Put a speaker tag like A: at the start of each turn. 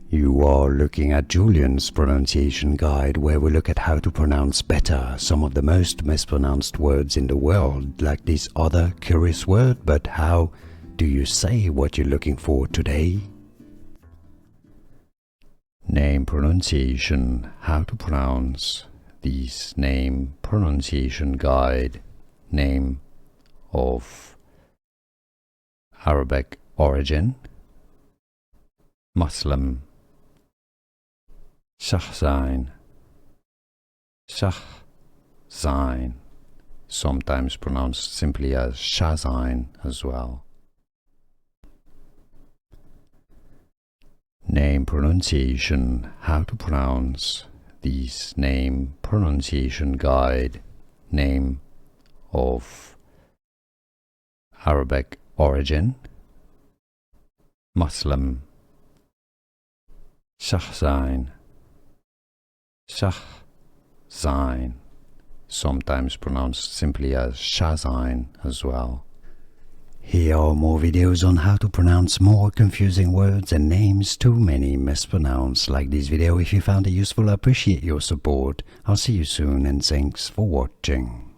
A: You are looking at Julian's pronunciation guide, where we look at how to pronounce better some of the most mispronounced words in the world, like this other curious word. But how do you say what you're looking for today? Name pronunciation, how to pronounce this name pronunciation guide. Name of Arabic origin: Muslim. Shahzain. Shahzain, sometimes pronounced simply as Shahzain as well. Name pronunciation, how to pronounce this name pronunciation guide. Name of Arabic origin: Muslim. Shahzain. Shahzain, sometimes pronounced simply as Shahzain as well. Here are more videos on how to pronounce more confusing words and names too many mispronounced. Like this video if you found it useful. I appreciate your support. I'll see you soon and thanks for watching.